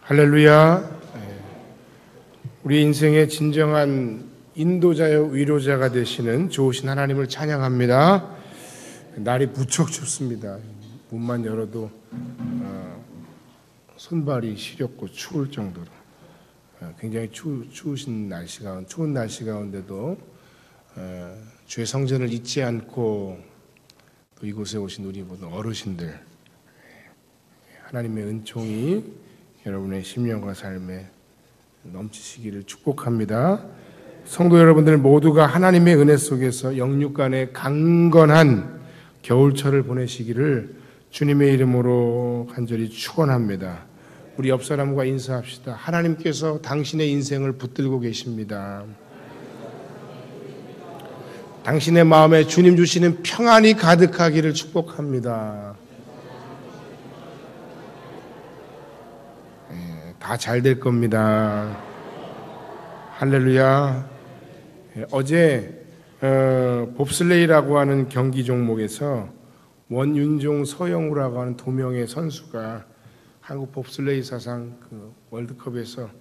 할렐루야. 우리 인생의 진정한 인도자요 위로자가 되시는 좋으신 하나님을 찬양합니다. 날이 무척 춥습니다. 문만 열어도 손발이 시렵고 추울 정도로 굉장히 추운 날씨 가운데도 주의 성전을 잊지 않고 또 이곳에 오신 우리 모든 어르신들, 하나님의 은총이 여러분의 심령과 삶에 넘치시기를 축복합니다. 성도 여러분들 모두가 하나님의 은혜 속에서 영육간의 강건한 겨울철을 보내시기를 주님의 이름으로 간절히 축원합니다. 우리 옆 사람과 인사합시다. 하나님께서 당신의 인생을 붙들고 계십니다. 당신의 마음에 주님 주시는 평안이 가득하기를 축복합니다. 다 잘 될 겁니다. 할렐루야. 어제 봅슬레이라고 하는 경기 종목에서 원윤종, 서영우라고 하는 두 명의 선수가 한국 봅슬레이 사상 월드컵에서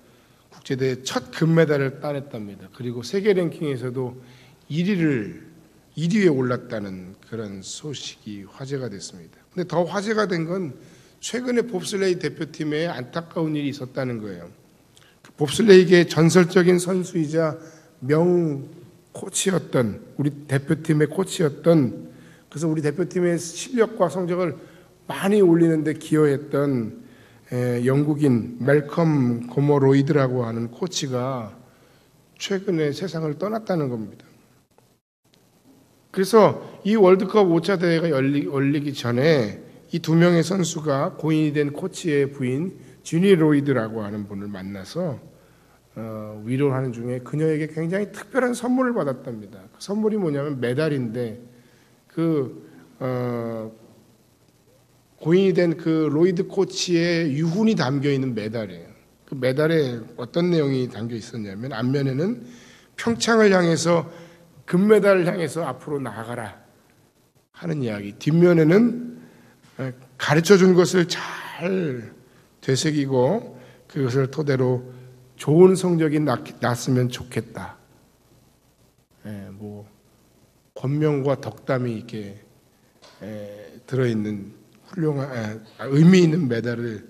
국제대회 첫 금메달을 따냈답니다. 그리고 세계 랭킹에서도 1위에 올랐다는 그런 소식이 화제가 됐습니다. 근데 더 화제가 된 건 최근에 봅슬레이 대표팀에 안타까운 일이 있었다는 거예요. 봅슬레이계의 전설적인 선수이자 명 코치였던, 우리 대표팀의 코치였던, 그래서 우리 대표팀의 실력과 성적을 많이 올리는데 기여했던 영국인 멜컴 고머로이드라고 하는 코치가 최근에 세상을 떠났다는 겁니다. 그래서 이 월드컵 5차 대회가 열리기 전에 이 두 명의 선수가 고인이 된 코치의 부인 주니 로이드라고 하는 분을 만나서 위로를 하는 중에 그녀에게 굉장히 특별한 선물을 받았답니다. 그 선물이 뭐냐면 메달인데 고인이 된 그 로이드 코치의 유훈이 담겨 있는 메달이에요. 그 메달에 어떤 내용이 담겨 있었냐면 앞면에는 평창을 향해서 금메달을 향해서 앞으로 나아가라 하는 이야기, 뒷면에는 가르쳐 준 것을 잘 되새기고 그것을 토대로 좋은 성적이 났으면 좋겠다. 권명과 덕담이 이렇게 들어있는 훌륭한 의미 있는 메달을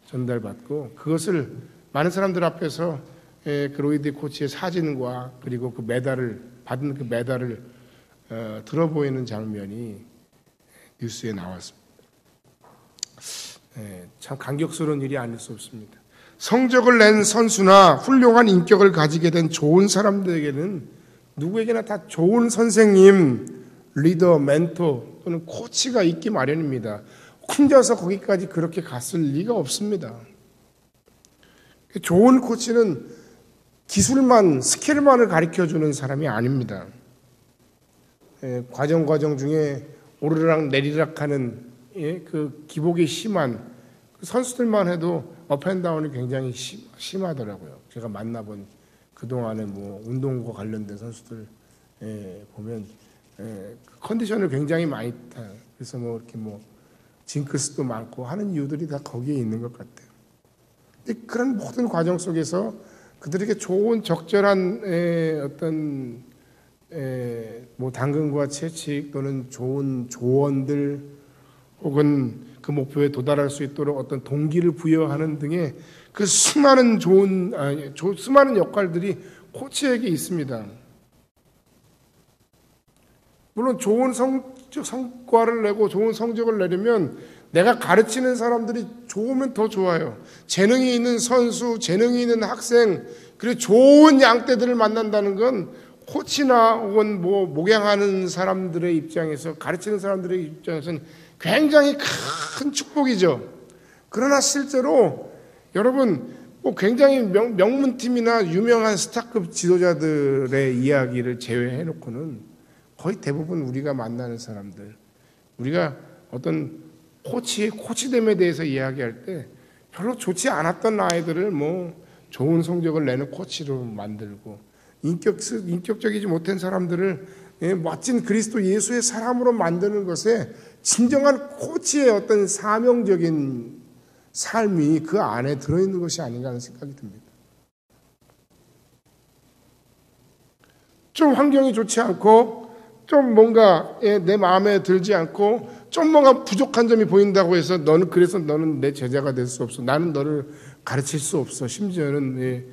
전달받고 그것을 많은 사람들 앞에서 그 로이드 코치의 사진과 그리고 그 메달을 받은 그 메달을 들어 보이는 장면이 뉴스에 나왔습니다. 참 감격스러운 일이 아닐 수 없습니다. 성적을 낸 선수나 훌륭한 인격을 가지게 된 좋은 사람들에게는 누구에게나 다 좋은 선생님, 리더, 멘토 또는 코치가 있기 마련입니다. 혼자서 거기까지 그렇게 갔을 리가 없습니다. 좋은 코치는 기술만, 스킬만을 가르쳐주는 사람이 아닙니다. 과정 중에 오르락 내리락 하는 그 기복이 심한 선수들만 해도 업앤다운이 굉장히 심하더라고요. 제가 만나본 그동안에 운동과 관련된 선수들 보면 컨디션을 굉장히 많이 타요. 그래서 이렇게 징크스도 많고 하는 이유들이 다 거기에 있는 것 같아요. 근데 그런 모든 과정 속에서 그들에게 좋은 적절한 어떤 당근과 채찍 또는 좋은 조언들 혹은 그 목표에 도달할 수 있도록 어떤 동기를 부여하는 등의 그 수많은 수많은 역할들이 코치에게 있습니다. 물론 좋은 성과를 내고 좋은 성적을 내려면 내가 가르치는 사람들이 좋으면 더 좋아요. 재능이 있는 선수, 재능이 있는 학생, 그리고 좋은 양떼들을 만난다는 건 코치나 혹은 목양하는 사람들의 입장에서, 가르치는 사람들의 입장에서는 굉장히 큰 축복이죠. 그러나 실제로 여러분 굉장히 명문팀이나 유명한 스타급 지도자들의 이야기를 제외해놓고는 거의 대부분 우리가 만나는 사람들, 우리가 어떤 코치됨에 대해서 이야기할 때 별로 좋지 않았던 아이들을 좋은 성적을 내는 코치로 만들고 인격적이지 못한 사람들을 멋진 그리스도 예수의 사람으로 만드는 것에 진정한 코치의 어떤 사명적인 삶이 그 안에 들어있는 것이 아닌가 하는 생각이 듭니다. 좀 환경이 좋지 않고 좀 뭔가 내 마음에 들지 않고 좀 뭔가 부족한 점이 보인다고 해서 그래서 너는 내 제자가 될 수 없어. 나는 너를 가르칠 수 없어. 심지어는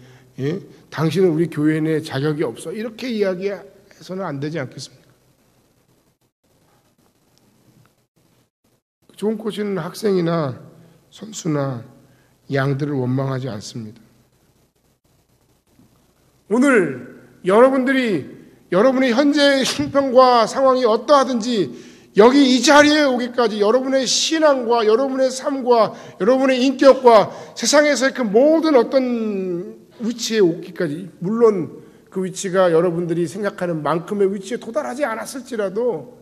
당신은 우리 교회 내 자격이 없어. 이렇게 이야기해서는 안 되지 않겠습니까? 좋은 코치는 학생이나 선수나 양들을 원망하지 않습니다. 오늘 여러분의 현재의 형편과 상황이 어떠하든지 여기 이 자리에 오기까지 여러분의 신앙과 여러분의 삶과 여러분의 인격과 세상에서의 그 모든 어떤 위치에 오기까지, 물론 그 위치가 여러분들이 생각하는 만큼의 위치에 도달하지 않았을지라도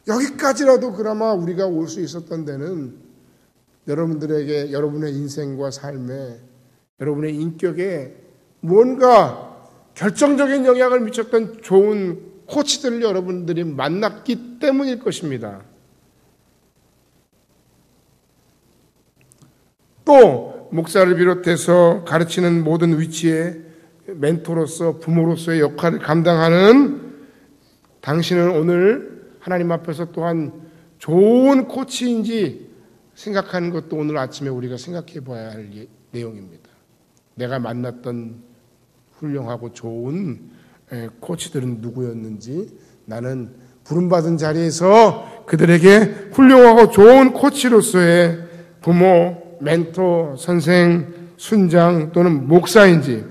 여기까지라도 그나마 우리가 올 수 있었던 데는 여러분들에게 여러분의 인생과 삶에 여러분의 인격에 뭔가 결정적인 영향을 미쳤던 좋은 코치들을 여러분들이 만났기 때문일 것입니다. 또 목사를 비롯해서 가르치는 모든 위치에 멘토로서 부모로서의 역할을 감당하는 당신은 오늘 하나님 앞에서 또한 좋은 코치인지 생각하는 것도 오늘 아침에 우리가 생각해 봐야 할 내용입니다. 내가 만났던 훌륭하고 좋은 코치들은 누구였는지, 나는 부름받은 자리에서 그들에게 훌륭하고 좋은 코치로서의 부모, 멘토, 선생, 순장 또는 목사인지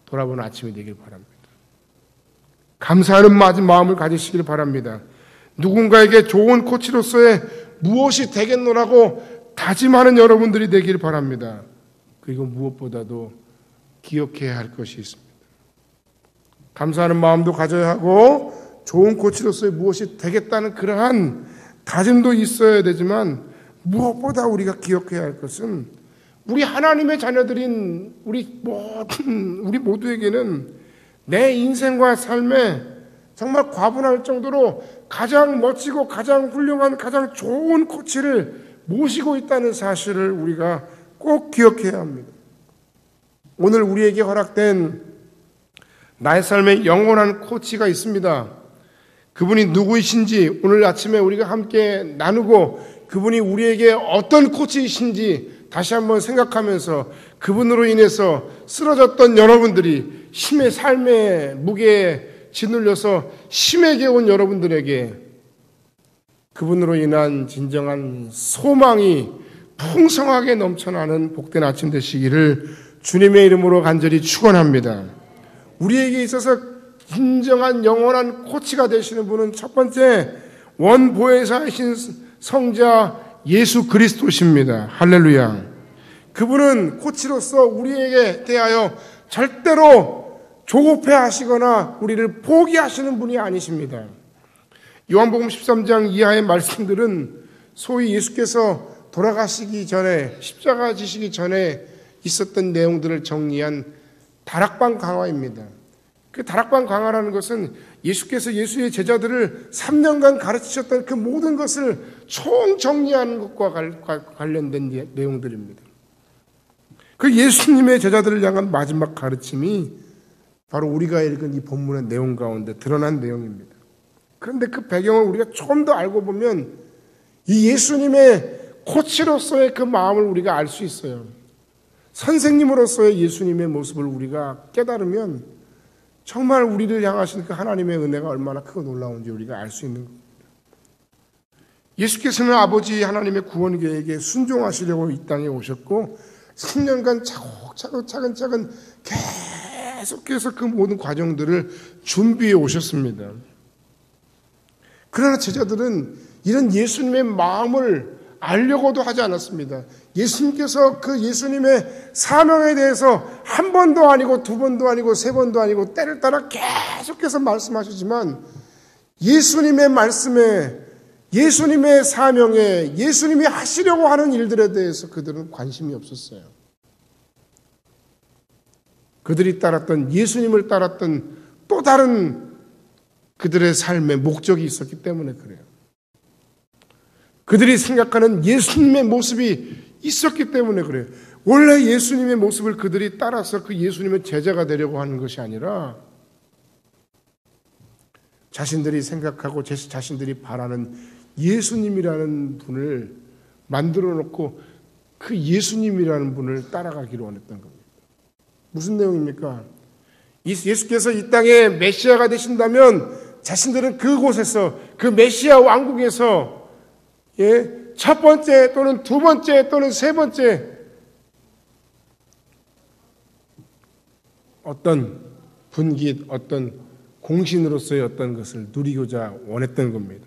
돌아보는 아침이 되길 바랍니다. 감사하는 마음을 가지시길 바랍니다. 누군가에게 좋은 코치로서의 무엇이 되겠노라고 다짐하는 여러분들이 되길 바랍니다. 그리고 무엇보다도 기억해야 할 것이 있습니다. 감사하는 마음도 가져야 하고 좋은 코치로서의 무엇이 되겠다는 그러한 다짐도 있어야 되지만, 무엇보다 우리가 기억해야 할 것은 우리 하나님의 자녀들인 우리 모두에게는 내 인생과 삶에 정말 과분할 정도로 가장 멋지고 가장 훌륭한 가장 좋은 코치를 모시고 있다는 사실을 우리가 꼭 기억해야 합니다. 오늘 우리에게 허락된 나의 삶에 영원한 코치가 있습니다. 그분이 누구이신지 오늘 아침에 우리가 함께 나누고, 그분이 우리에게 어떤 코치이신지 다시 한번 생각하면서 그분으로 인해서 쓰러졌던 여러분들이, 힘의 삶의 무게에 짓눌려서 심하게 온 여러분들에게 그분으로 인한 진정한 소망이 풍성하게 넘쳐나는 복된 아침 되시기를 주님의 이름으로 간절히 축원합니다. 우리에게 있어서 진정한 영원한 코치가 되시는 분은 첫 번째 원보혜사이신 성자 예수 그리스도십니다. 할렐루야. 그분은 코치로서 우리에게 대하여 절대로 조급해 하시거나 우리를 포기하시는 분이 아니십니다. 요한복음 13장 이하의 말씀들은 소위 예수께서 돌아가시기 전에, 십자가 지시기 전에 있었던 내용들을 정리한 다락방 강화입니다. 그 다락방 강화라는 것은 예수께서 예수의 제자들을 3년간 가르치셨던 그 모든 것을 총정리하는 것과 관련된 내용들입니다. 그 예수님의 제자들을 향한 마지막 가르침이 바로 우리가 읽은 이 본문의 내용 가운데 드러난 내용입니다. 그런데 그 배경을 우리가 조금 더 알고 보면 이 예수님의 코치로서의 그 마음을 우리가 알 수 있어요. 선생님으로서의 예수님의 모습을 우리가 깨달으면 정말 우리를 향하신 그 하나님의 은혜가 얼마나 크고 놀라운지 우리가 알 수 있는 겁니다. 예수께서는 아버지 하나님의 구원 계획에 순종하시려고 이 땅에 오셨고 10년간 차근차근 계속해서 그 모든 과정들을 준비해 오셨습니다. 그러나 제자들은 이런 예수님의 마음을 알려고도 하지 않았습니다. 예수님께서 그 예수님의 사명에 대해서 한 번도 아니고 두 번도 아니고 세 번도 아니고 때를 따라 계속해서 말씀하시지만 예수님의 말씀에, 예수님의 사명에, 예수님이 하시려고 하는 일들에 대해서 그들은 관심이 없었어요. 그들이 따랐던, 예수님을 따랐던 또 다른 그들의 삶의 목적이 있었기 때문에 그래요. 그들이 생각하는 예수님의 모습이 있었기 때문에 그래요. 원래 예수님의 모습을 그들이 따라서 그 예수님의 제자가 되려고 하는 것이 아니라 자신들이 생각하고 자신들이 바라는 예수님이라는 분을 만들어 놓고 그 예수님이라는 분을 따라가기를 원했던 겁니다. 무슨 내용입니까? 예수께서 이 땅에 메시아가 되신다면 자신들은 그곳에서 그 메시아 왕국에서 첫 번째 또는 두 번째 또는 세 번째 어떤 분깃, 어떤 공신으로서의 어떤 것을 누리고자 원했던 겁니다.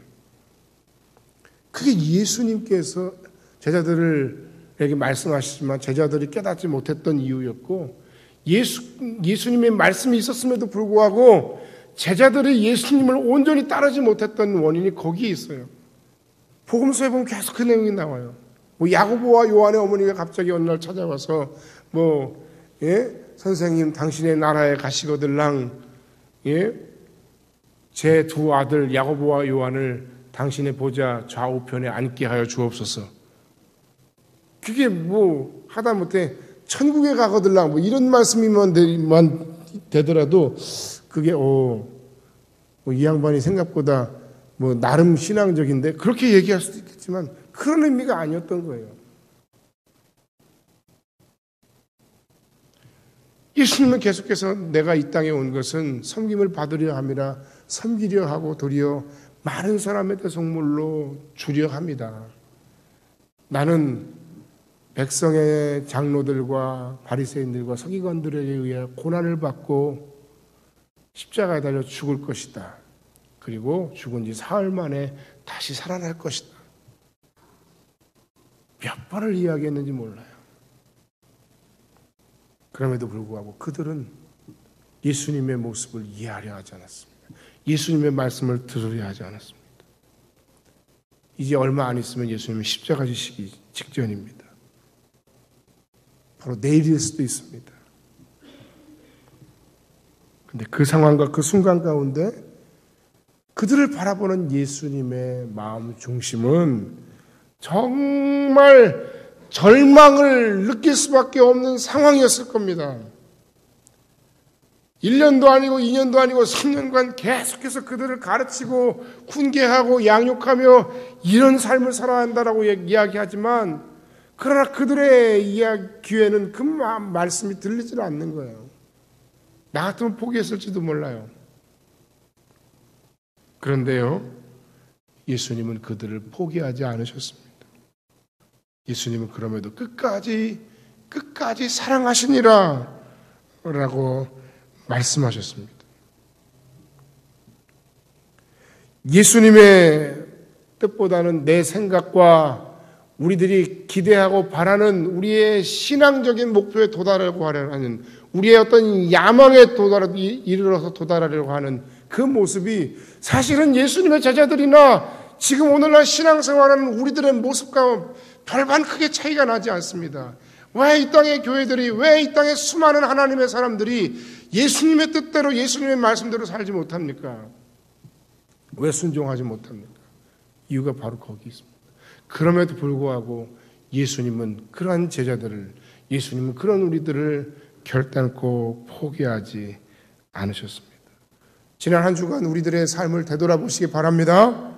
그게 예수님께서 제자들에게 말씀하시지만 제자들이 깨닫지 못했던 이유였고 예수님의 말씀이 있었음에도 불구하고 제자들이 예수님을 온전히 따르지 못했던 원인이 거기에 있어요. 복음서에 보면 계속 그 내용이 나와요. 야고보와 요한의 어머니가 갑자기 어느 날 찾아와서 선생님 당신의 나라에 가시거들랑 제 두 아들 야고보와 요한을 당신의 보좌 좌우편에 앉게 하여 주옵소서. 그게 하다못해 천국에 가거들랑 이런 말씀이만 되더라도 그게 이 양반이 생각보다 나름 신앙적인데 그렇게 얘기할 수도 있겠지만 그런 의미가 아니었던 거예요. 예수님은 계속해서 내가 이 땅에 온 것은 섬김을 받으려 함이라 섬기려 하고 도리어 많은 사람의 대속물로 주려 합니다. 나는 백성의 장로들과 바리새인들과 서기관들에게 의해 고난을 받고 십자가에 달려 죽을 것이다. 그리고 죽은 지 사흘 만에 다시 살아날 것이다. 몇 번을 이야기했는지 몰라요. 그럼에도 불구하고 그들은 예수님의 모습을 이해하려 하지 않았습니다. 예수님의 말씀을 들으려 하지 않았습니다. 이제 얼마 안 있으면 예수님은 십자가 지시기 직전입니다. 바로 내일일 수도 있습니다. 근데 그 상황과 그 순간 가운데 그들을 바라보는 예수님의 마음 중심은 정말 절망을 느낄 수밖에 없는 상황이었을 겁니다. 1년도 아니고 2년도 아니고 3년간 계속해서 그들을 가르치고 훈계하고 양육하며 이런 삶을 살아야 한다라고 이야기하지만 그러나 그들의 귀에는 그 말씀이 들리질 않는 거예요. 나 같으면 포기했을지도 몰라요. 그런데요, 예수님은 그들을 포기하지 않으셨습니다. 예수님은 그럼에도 끝까지 사랑하시니라 라고 말씀하셨습니다. 예수님의 뜻보다는 내 생각과 우리들이 기대하고 바라는 우리의 신앙적인 목표에 도달하려고 하는 우리의 어떤 야망에 이르러서 도달하려고 하는 그 모습이 사실은 예수님의 제자들이나 지금 오늘날 신앙생활하는 우리들의 모습과 별반 크게 차이가 나지 않습니다. 왜 이 땅의 교회들이, 왜 이 땅의 수많은 하나님의 사람들이 예수님의 뜻대로 예수님의 말씀대로 살지 못합니까? 왜 순종하지 못합니까? 이유가 바로 거기 있습니다. 그럼에도 불구하고 예수님은 그러한 제자들을, 예수님은 그런 우리들을 결단코 포기하지 않으셨습니다. 지난 한 주간 우리들의 삶을 되돌아보시기 바랍니다.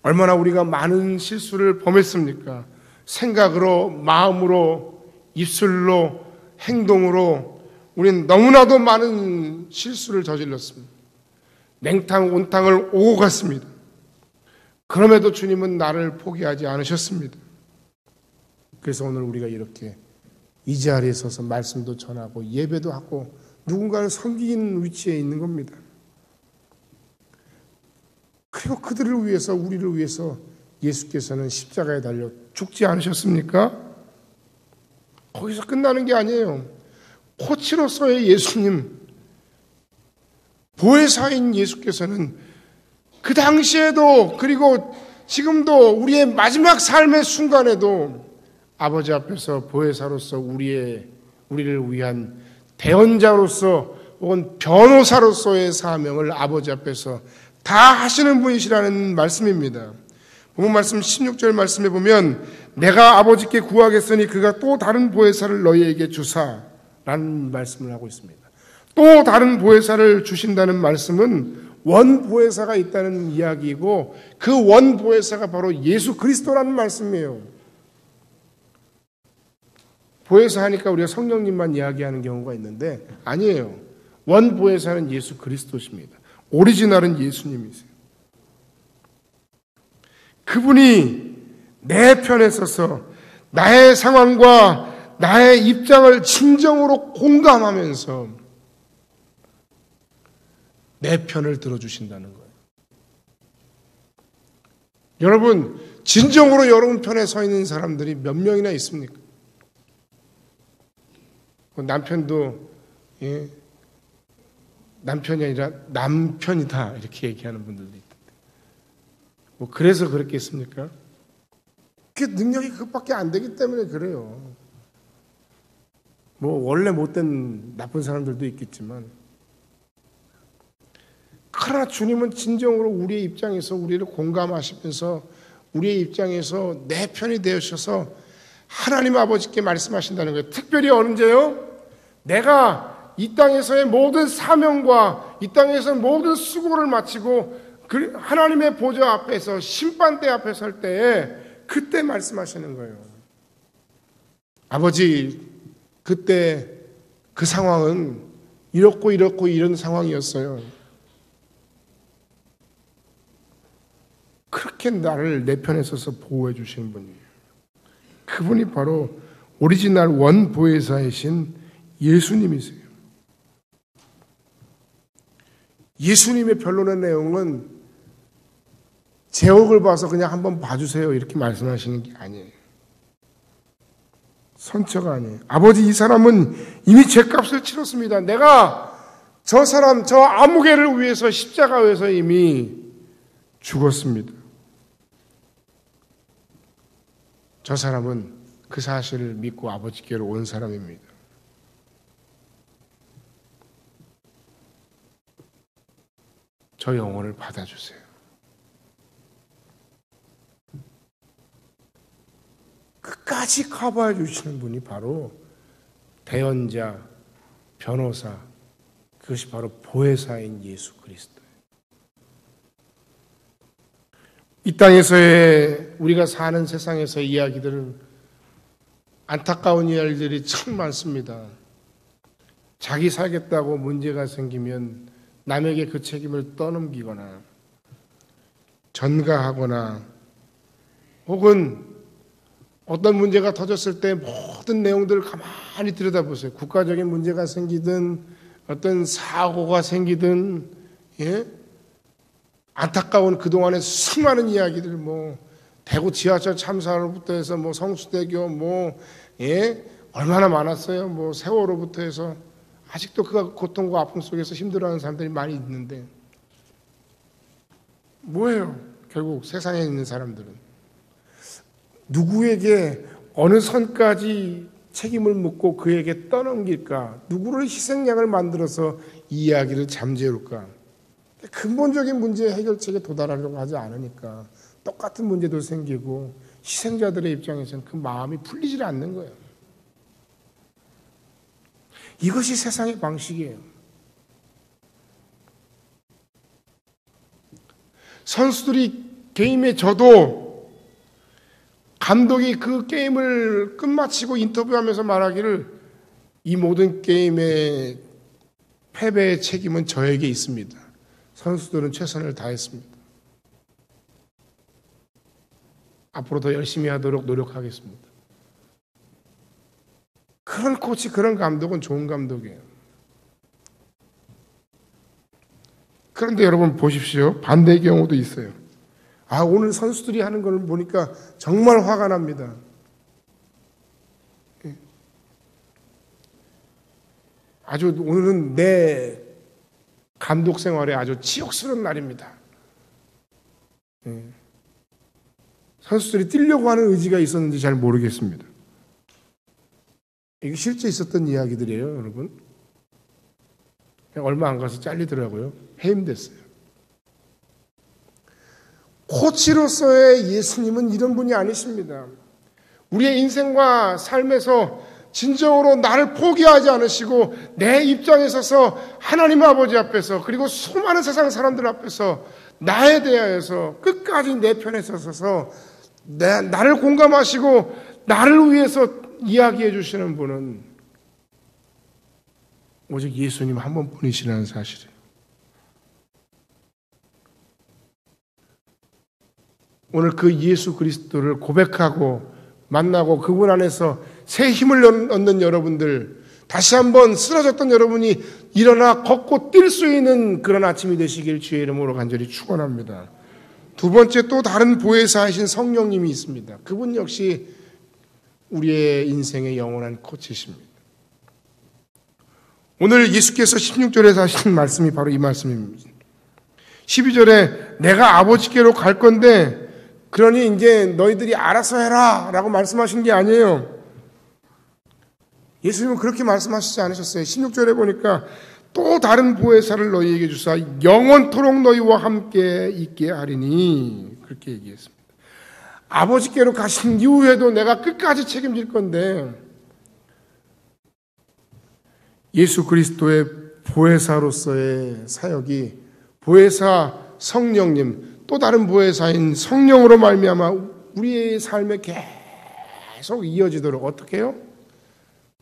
얼마나 우리가 많은 실수를 범했습니까? 생각으로, 마음으로, 입술로, 행동으로 우리는 너무나도 많은 실수를 저질렀습니다. 냉탕, 온탕을 오고 갔습니다. 그럼에도 주님은 나를 포기하지 않으셨습니다. 그래서 오늘 우리가 이렇게 이 자리에 서서 말씀도 전하고 예배도 하고 누군가를 섬기는 위치에 있는 겁니다. 그리고 그들을 위해서, 우리를 위해서 예수께서는 십자가에 달려 죽지 않으셨습니까? 거기서 끝나는 게 아니에요. 코치로서의 예수님, 보혜사인 예수께서는 그 당시에도 그리고 지금도 우리의 마지막 삶의 순간에도 아버지 앞에서 보혜사로서 우리를 위한 대언자로서 혹은 변호사로서의 사명을 아버지 앞에서 다 하시는 분이시라는 말씀입니다. 본문 말씀 16절 말씀에 보면 내가 아버지께 구하겠으니 그가 또 다른 보혜사를 너희에게 주사라는 말씀을 하고 있습니다. 또 다른 보혜사를 주신다는 말씀은 원 보혜사가 있다는 이야기이고 그 원 보혜사가 바로 예수 그리스도라는 말씀이에요. 보혜사 하니까 우리가 성령님만 이야기하는 경우가 있는데 아니에요. 원 보혜사는 예수 그리스도십니다. 오리지널은 예수님이세요. 그분이 내 편에 서서 나의 상황과 나의 입장을 진정으로 공감하면서 내 편을 들어주신다는 거예요. 여러분, 진정으로 여러분 편에 서 있는 사람들이 몇 명이나 있습니까? 남편도 남편이 아니라 남편이다 이렇게 얘기하는 분들도 있던데 뭐 그래서 그렇겠습니까? 그 능력이 그것밖에 안 되기 때문에 그래요. 뭐 원래 못된 나쁜 사람들도 있겠지만 그러나 주님은 진정으로 우리의 입장에서 우리를 공감하시면서 우리의 입장에서 내 편이 되셔서 하나님 아버지께 말씀하신다는 거예요. 특별히 언제요? 내가 이 땅에서의 모든 사명과 이 땅에서의 모든 수고를 마치고 하나님의 보좌 앞에서 심판대 앞에 설 때에 그때 말씀하시는 거예요. 아버지, 그때 그 상황은 이렇고 이런 상황이었어요. 그렇게 나를 내 편에 서서 보호해 주시는 분이에요. 그분이 바로 오리지널 원 보혜사이신 예수님이세요. 예수님의 변론의 내용은 제옥을 봐서 그냥 한번 봐주세요 이렇게 말씀하시는 게 아니에요. 선처가 아니에요. 아버지, 이 사람은 이미 죗값을 치렀습니다. 내가 저 사람, 저 아무개를 위해서 십자가에서 이미 죽었습니다. 저 사람은 그 사실을 믿고 아버지께로 온 사람입니다. 저 영혼을 받아주세요. 끝까지 커버해 주시는 분이 바로 대언자, 변호사, 그것이 바로 보혜사인 예수 그리스도예요. 이 땅에서의 우리가 사는 세상에서의 이야기들은 안타까운 이야기들이 참 많습니다. 자기 살겠다고 문제가 생기면 남에게 그 책임을 떠넘기거나 전가하거나 혹은 어떤 문제가 터졌을 때 모든 내용들을 가만히 들여다보세요. 국가적인 문제가 생기든 어떤 사고가 생기든 안타까운 그동안의 수많은 이야기들 뭐 대구 지하철 참사로부터 해서 뭐 성수대교 얼마나 많았어요. 뭐 세월호부터 해서 아직도 그 고통과 아픔 속에서 힘들어하는 사람들이 많이 있는데 뭐예요? 결국 세상에 있는 사람들은 누구에게 어느 선까지 책임을 묻고 그에게 떠넘길까? 누구를 희생양을 만들어서 이 이야기를 잠재울까? 근본적인 문제 해결책에 도달하려고 하지 않으니까 똑같은 문제도 생기고 희생자들의 입장에서는 그 마음이 풀리질 않는 거예요. 이것이 세상의 방식이에요. 선수들이 게임에 져도 감독이 그 게임을 끝마치고 인터뷰하면서 말하기를 이 모든 게임의 패배의 책임은 저에게 있습니다. 선수들은 최선을 다했습니다. 앞으로 더 열심히 하도록 노력하겠습니다. 그런 코치, 그런 감독은 좋은 감독이에요. 그런데 여러분 보십시오. 반대의 경우도 있어요. 오늘 선수들이 하는 걸 보니까 정말 화가 납니다. 아주 오늘은 내 감독 생활에 아주 치욕스러운 날입니다. 선수들이 뛰려고 하는 의지가 있었는지 잘 모르겠습니다. 이게 실제 있었던 이야기들이에요, 여러분. 얼마 안 가서 잘리더라고요. 해임됐어요. 코치로서의 예수님은 이런 분이 아니십니다. 우리의 인생과 삶에서 진정으로 나를 포기하지 않으시고 내 입장에 서서 하나님 아버지 앞에서 그리고 수많은 세상 사람들 앞에서 나에 대하여서 끝까지 내 편에 서서 나를 공감하시고 나를 위해서 이야기해 주시는 분은 오직 예수님 한 번뿐이시라는 사실이에요. 오늘 그 예수 그리스도를 고백하고 만나고 그분 안에서 새 힘을 얻는 여러분들, 다시 한번 쓰러졌던 여러분이 일어나 걷고 뛸 수 있는 그런 아침이 되시길 주의 이름으로 간절히 축원합니다. 두 번째, 또 다른 보혜사이신 성령님이 있습니다. 그분 역시 우리의 인생의 영원한 코치십니다. 오늘 예수께서 16절에서 하신 말씀이 바로 이 말씀입니다. 12절에 내가 아버지께로 갈 건데 그러니 이제 너희들이 알아서 해라 라고 말씀하신 게 아니에요. 예수님은 그렇게 말씀하시지 않으셨어요. 16절에 보니까 또 다른 보혜사를 너희에게 주사 영원토록 너희와 함께 있게 하리니 그렇게 얘기했습니다. 아버지께로 가신 이후에도 내가 끝까지 책임질 건데 예수 그리스도의 보혜사로서의 사역이 보혜사 성령님, 또 다른 보혜사인 성령으로 말미암아 우리의 삶에 계속 이어지도록 어떻게 해요?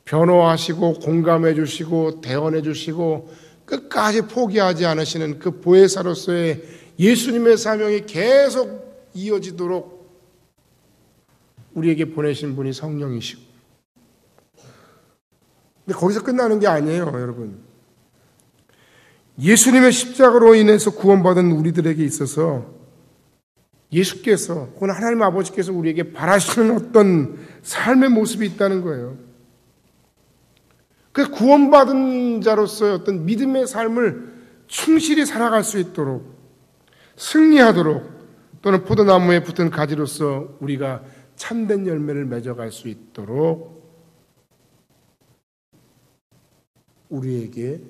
변호하시고 공감해 주시고 대언해 주시고 끝까지 포기하지 않으시는 그 보혜사로서의 예수님의 사명이 계속 이어지도록 우리에게 보내신 분이 성령이시고, 근데 거기서 끝나는 게 아니에요, 여러분. 예수님의 십자가로 인해서 구원받은 우리들에게 있어서 예수께서 혹은 하나님 아버지께서 우리에게 바라시는 어떤 삶의 모습이 있다는 거예요. 그 구원받은 자로서의 어떤 믿음의 삶을 충실히 살아갈 수 있도록, 승리하도록, 또는 포도나무에 붙은 가지로서 우리가 참된 열매를 맺어갈 수 있도록 우리에게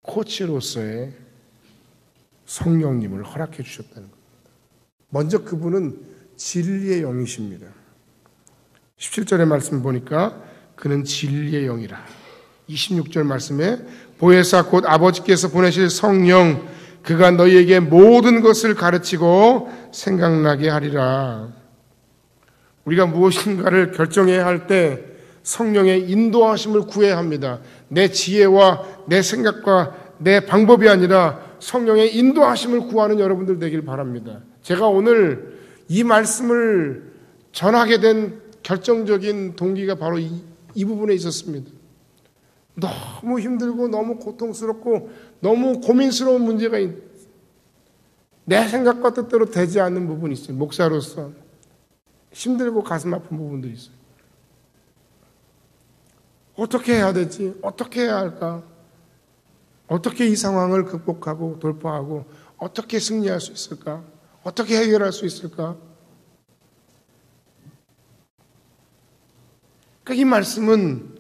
코치로서의 성령님을 허락해 주셨다는 겁니다. 먼저 그분은 진리의 영이십니다. 17절의 말씀 보니까 그는 진리의 영이라. 26절 말씀에 보혜사 곧 아버지께서 보내실 성령 그가 너희에게 모든 것을 가르치고 생각나게 하리라. 우리가 무엇인가를 결정해야 할 때 성령의 인도하심을 구해야 합니다. 내 지혜와 내 생각과 내 방법이 아니라 성령의 인도하심을 구하는 여러분들 되길 바랍니다. 제가 오늘 이 말씀을 전하게 된 결정적인 동기가 바로 이 부분에 있었습니다. 너무 힘들고 너무 고통스럽고 너무 고민스러운 문제가 내 생각과 뜻대로 되지 않는 부분이 있어요. 목사로서 힘들고 가슴 아픈 부분들이 있어요. 어떻게 해야 되지? 어떻게 해야 할까? 어떻게 이 상황을 극복하고 돌파하고 어떻게 승리할 수 있을까? 어떻게 해결할 수 있을까? 그러니까 이 말씀은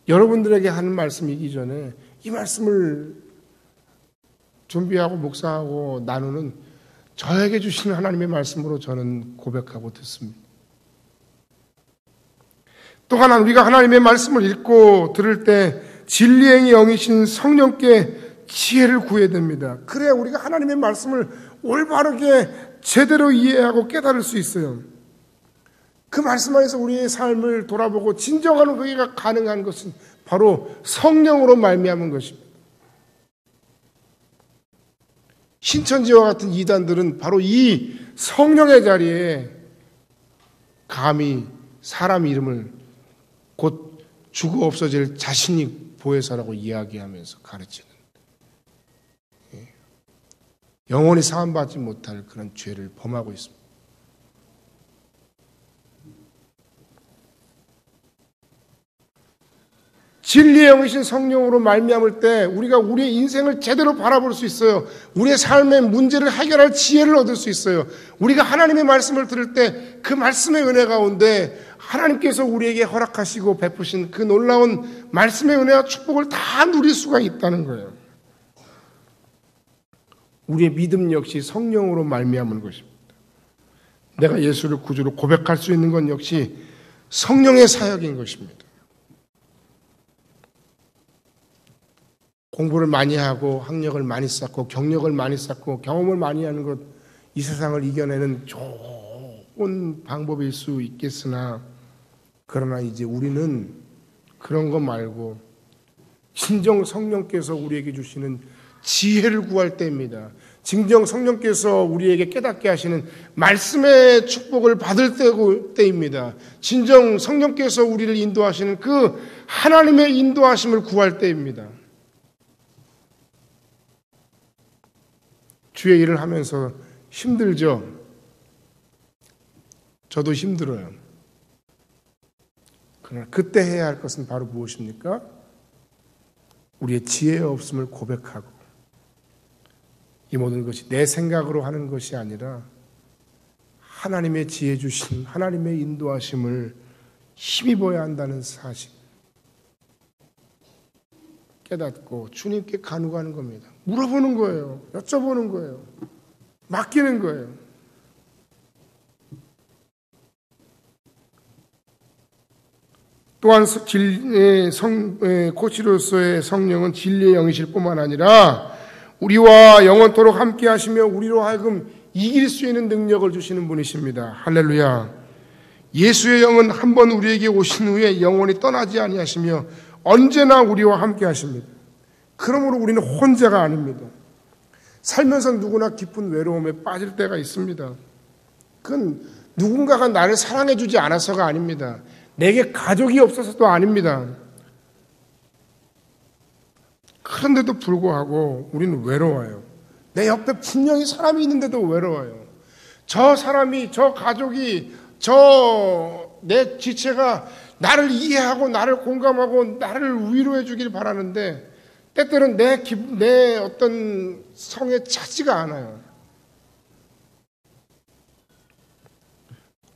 여러분들에게 하는 말씀이기 전에 이 말씀을 준비하고 묵상하고 나누는 저에게 주시는 하나님의 말씀으로 저는 고백하고 듣습니다. 또 하나 우리가 하나님의 말씀을 읽고 들을 때 진리의 영이신 성령께 지혜를 구해야 됩니다. 그래야 우리가 하나님의 말씀을 올바르게 제대로 이해하고 깨달을 수 있어요. 그 말씀 안에서 우리의 삶을 돌아보고 진정한 회개가 가능한 것은 바로 성령으로 말미암은 것입니다. 신천지와 같은 이단들은 바로 이 성령의 자리에 감히 사람 이름을 곧 죽어 없어질 자신이 보혜사라고 이야기하면서 가르치는 영원히 사함받지 못할 그런 죄를 범하고 있습니다. 진리의 영이신 성령으로 말미암을 때 우리가 우리의 인생을 제대로 바라볼 수 있어요. 우리의 삶의 문제를 해결할 지혜를 얻을 수 있어요. 우리가 하나님의 말씀을 들을 때 그 말씀의 은혜 가운데 하나님께서 우리에게 허락하시고 베푸신 그 놀라운 말씀의 은혜와 축복을 다 누릴 수가 있다는 거예요. 우리의 믿음 역시 성령으로 말미암은 것입니다. 내가 예수를 구주로 고백할 수 있는 건 역시 성령의 사역인 것입니다. 공부를 많이 하고 학력을 많이 쌓고 경력을 많이 쌓고 경험을 많이 하는 것, 이 세상을 이겨내는 좋은 방법일 수 있겠으나, 그러나 이제 우리는 그런 거 말고 진정 성령께서 우리에게 주시는 지혜를 구할 때입니다. 진정 성령께서 우리에게 깨닫게 하시는 말씀의 축복을 받을 때입니다. 진정 성령께서 우리를 인도하시는 그 하나님의 인도하심을 구할 때입니다. 주의 일을 하면서 힘들죠? 저도 힘들어요. 그러나 그때 해야 할 것은 바로 무엇입니까? 우리의 지혜가 없음을 고백하고, 이 모든 것이 내 생각으로 하는 것이 아니라 하나님의 지혜 주신 하나님의 인도하심을 힘입어야 한다는 사실 깨닫고 주님께 간구하는 겁니다. 물어보는 거예요. 여쭤보는 거예요. 맡기는 거예요. 또한 코치로서의 성령은 진리의 영이실 뿐만 아니라 우리와 영원토록 함께 하시며 우리로 하여금 이길 수 있는 능력을 주시는 분이십니다. 할렐루야. 예수의 영은 한 번 우리에게 오신 후에 영원히 떠나지 아니하시며 언제나 우리와 함께 하십니다. 그러므로 우리는 혼자가 아닙니다. 살면서 누구나 깊은 외로움에 빠질 때가 있습니다. 그건 누군가가 나를 사랑해 주지 않아서가 아닙니다. 내게 가족이 없어서도 아닙니다. 그런데도 불구하고 우리는 외로워요. 내 옆에 분명히 사람이 있는데도 외로워요. 저 사람이, 저 가족이, 내 지체가 나를 이해하고 나를 공감하고 나를 위로해 주길 바라는데 때때로는 내 어떤 성에 차지가 않아요.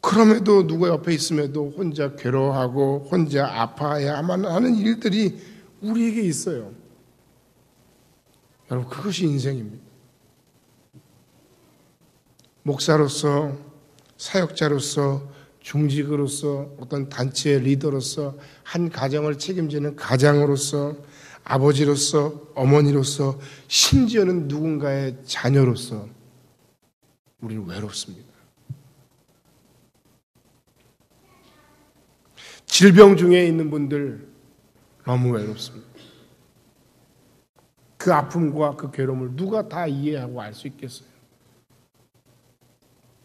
그럼에도 누가 옆에 있음에도 혼자 괴로워하고 혼자 아파야만 하는 일들이 우리에게 있어요. 여러분, 그것이 인생입니다. 목사로서, 사역자로서, 중직으로서, 어떤 단체의 리더로서, 한 가정을 책임지는 가장으로서, 아버지로서, 어머니로서, 심지어는 누군가의 자녀로서 우리는 외롭습니다. 질병 중에 있는 분들 너무 외롭습니다. 그 아픔과 그 괴로움을 누가 다 이해하고 알 수 있겠어요?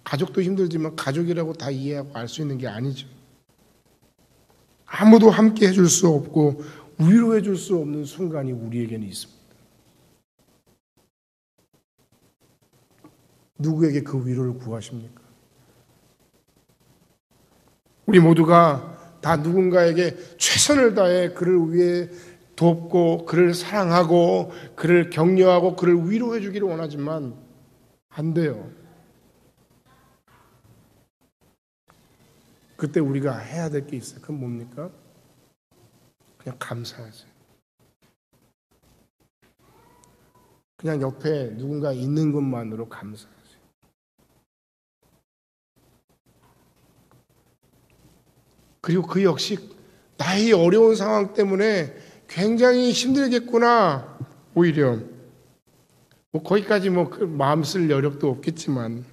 가족도 힘들지만 가족이라고 다 이해하고 알 수 있는 게 아니죠. 아무도 함께 해줄 수 없고 위로해 줄 수 없는 순간이 우리에게는 있습니다. 누구에게 그 위로를 구하십니까? 우리 모두가 다 누군가에게 최선을 다해 그를 위해 돕고 그를 사랑하고 그를 격려하고 그를 위로해 주기를 원하지만 안 돼요. 그때 우리가 해야 될 게 있어요. 그건 뭡니까? 그냥 감사하세요. 그냥 옆에 누군가 있는 것만으로 감사하세요. 그리고 그 역시 나의 어려운 상황 때문에 굉장히 힘들겠구나. 오히려 거기까지 마음 쓸 여력도 없겠지만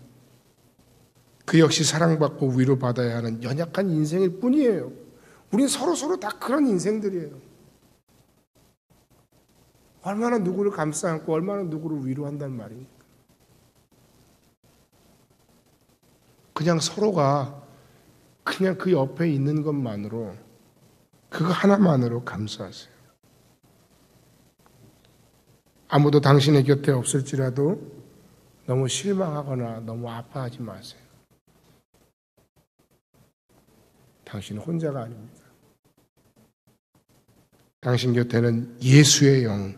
그 역시 사랑받고 위로받아야 하는 연약한 인생일 뿐이에요. 우린 서로 다 그런 인생들이에요. 얼마나 누구를 감싸 안고 얼마나 누구를 위로한단 말입니까? 그냥 서로가 그냥 그 옆에 있는 것만으로, 그거 하나만으로 감사하세요. 아무도 당신의 곁에 없을지라도 너무 실망하거나 너무 아파하지 마세요. 당신은 혼자가 아닙니다. 당신 곁에는 예수의 영,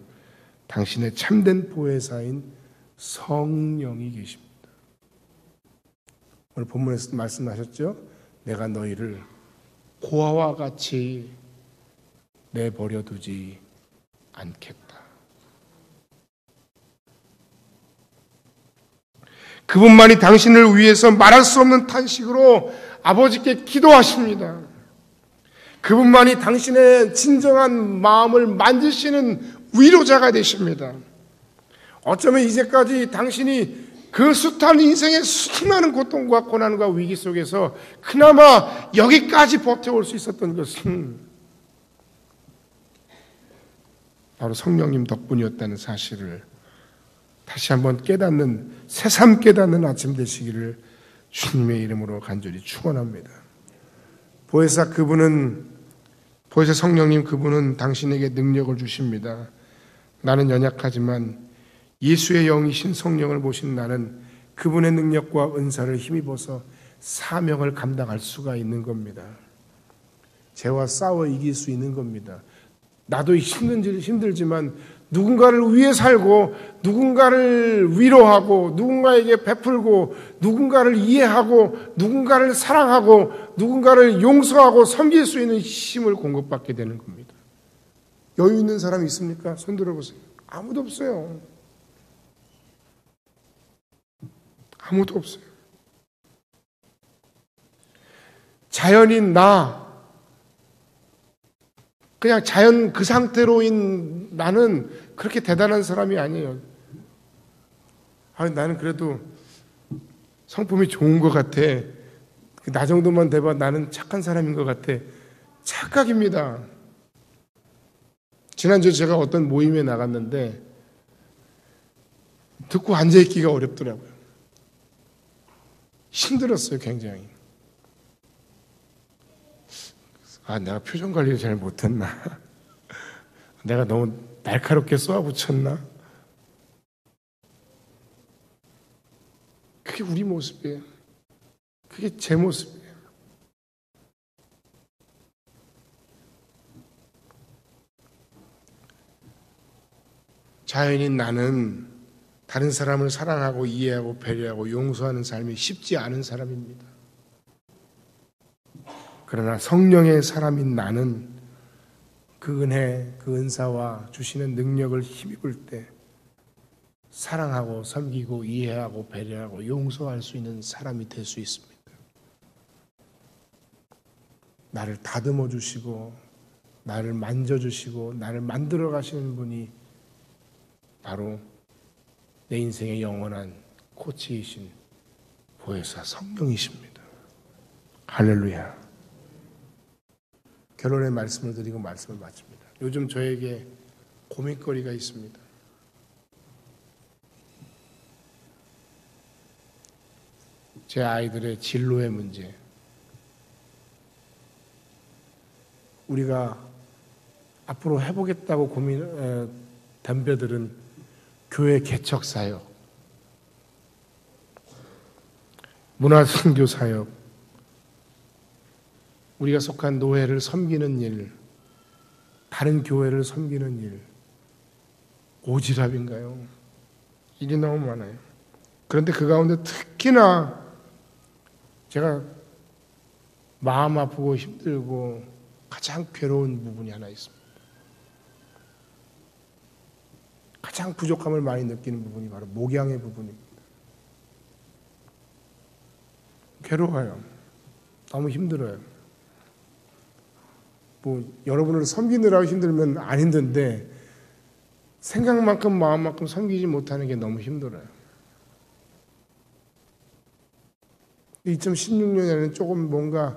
당신의 참된 보혜사인 성령이 계십니다. 오늘 본문에서 말씀하셨죠? 내가 너희를 고아와 같이 내버려 두지 않겠다. 그분만이 당신을 위해서 말할 수 없는 탄식으로 아버지께 기도하십니다. 그분만이 당신의 진정한 마음을 만지시는 위로자가 되십니다. 어쩌면 이제까지 당신이 그 숱한 인생의 수많은 고통과 고난과 위기 속에서 그나마 여기까지 버텨올 수 있었던 것은 바로 성령님 덕분이었다는 사실을 다시 한번 깨닫는, 새삼 깨닫는 아침 되시기를 주님의 이름으로 간절히 축원합니다. 보혜사 성령님 그분은 당신에게 능력을 주십니다. 나는 연약하지만 예수의 영이신 성령을 모신 나는 그분의 능력과 은사를 힘입어서 사명을 감당할 수가 있는 겁니다. 죄와 싸워 이길 수 있는 겁니다. 나도 힘들지만 누군가를 위해 살고 누군가를 위로하고 누군가에게 베풀고 누군가를 이해하고 누군가를 사랑하고 누군가를 용서하고 섬길 수 있는 힘을 공급받게 되는 겁니다. 여유 있는 사람이 있습니까? 손 들어보세요. 아무도 없어요. 아무도 없어요. 자연인 그냥 자연 그 상태로인 나는 그렇게 대단한 사람이 아니에요. 나는 그래도 성품이 좋은 것 같아. 나 정도만 돼봐 나는 착한 사람인 것 같아. 착각입니다. 지난주에 제가 어떤 모임에 나갔는데 듣고 앉아있기가 어렵더라고요. 힘들었어요, 굉장히. 내가 표정 관리를 잘 못했나? 내가 너무 날카롭게 쏘아붙였나? 그게 우리 모습이에요. 그게 제 모습이에요. 자연인 나는 다른 사람을 사랑하고 이해하고 배려하고 용서하는 삶이 쉽지 않은 사람입니다. 그러나 성령의 사람인 나는 그 은혜, 그 은사와 주시는 능력을 힘입을 때 사랑하고 섬기고 이해하고 배려하고 용서할 수 있는 사람이 될 수 있습니다. 나를 다듬어 주시고 나를 만져주시고 나를 만들어 가시는 분이 바로 내 인생의 영원한 코치이신 보혜사 성령이십니다. 할렐루야. 결론의 말씀을 드리고 말씀을 마칩니다. 요즘 저에게 고민거리가 있습니다. 제 아이들의 진로의 문제. 우리가 앞으로 해보겠다고 덤벼들은 교회 개척 사역, 문화선교 사역, 우리가 속한 노회를 섬기는 일, 다른 교회를 섬기는 일, 오지랖인가요? 일이 너무 많아요. 그런데 그 가운데 특히나 제가 마음 아프고 힘들고 가장 괴로운 부분이 하나 있습니다. 가장 부족함을 많이 느끼는 부분이 바로 목양의 부분입니다. 괴로워요. 너무 힘들어요. 여러분을 섬기느라고 힘들면 안 힘든데 생각만큼 마음만큼 섬기지 못하는 게 너무 힘들어요. 2016년에는 조금 뭔가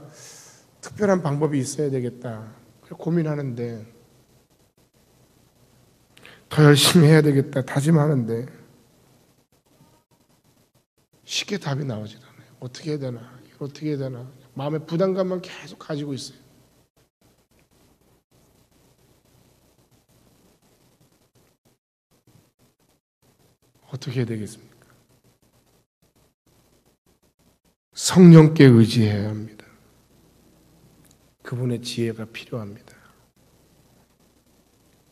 특별한 방법이 있어야 되겠다 고민하는데 더 열심히 해야 되겠다 다짐하는데 쉽게 답이 나오질 않아요. 어떻게 해야 되나? 어떻게 해야 되나? 마음의 부담감만 계속 가지고 있어요. 어떻게 해야 되겠습니까? 성령께 의지해야 합니다. 그분의 지혜가 필요합니다.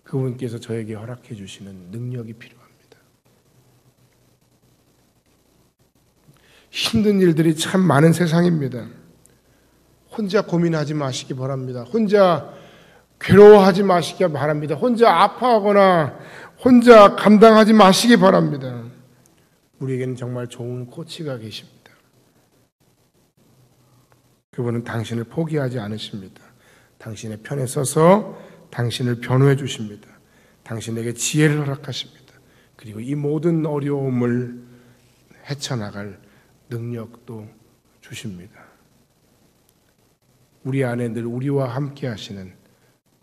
그분께서 저에게 허락해 주시는 능력이 필요합니다. 힘든 일들이 참 많은 세상입니다. 혼자 고민하지 마시기 바랍니다. 혼자 괴로워하지 마시기 바랍니다. 혼자 아파하거나 혼자 감당하지 마시기 바랍니다. 우리에게는 정말 좋은 코치가 계십니다. 그분은 당신을 포기하지 않으십니다. 당신의 편에 서서 당신을 변호해 주십니다. 당신에게 지혜를 허락하십니다. 그리고 이 모든 어려움을 헤쳐나갈 능력도 주십니다. 우리 안에 늘 우리와 함께 하시는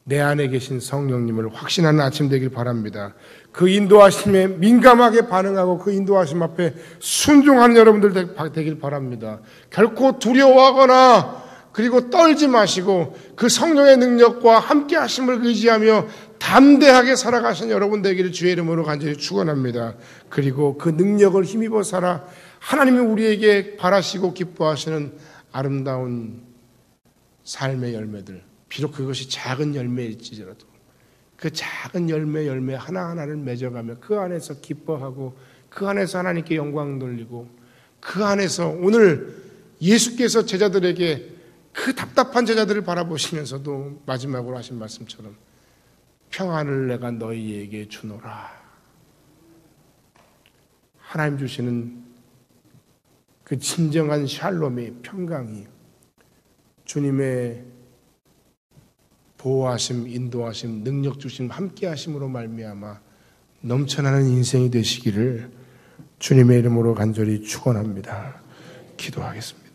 내 안에 계신 성령님을 확신하는 아침 되길 바랍니다. 그 인도하심에 민감하게 반응하고 그 인도하심 앞에 순종하는 여러분들 되길 바랍니다. 결코 두려워하거나 그리고 떨지 마시고 그 성령의 능력과 함께 하심을 의지하며 담대하게 살아가신 여러분 되기를 주의 이름으로 간절히 축원합니다. 그리고 그 능력을 힘입어 살아 하나님이 우리에게 바라시고 기뻐하시는 아름다운 삶의 열매들, 비록 그것이 작은 열매일지라도 그 작은 열매 하나하나를 맺어가며 그 안에서 기뻐하고 그 안에서 하나님께 영광 돌리고 그 안에서 오늘 예수께서 제자들에게 그 답답한 제자들을 바라보시면서도 마지막으로 하신 말씀처럼 평안을 내가 너희에게 주노라. 하나님 주시는 그 진정한 샬롬이, 평강이 주님의 보호하심, 인도하심, 능력 주심, 함께하심으로 말미암아 넘쳐나는 인생이 되시기를 주님의 이름으로 간절히 축원합니다. 기도하겠습니다.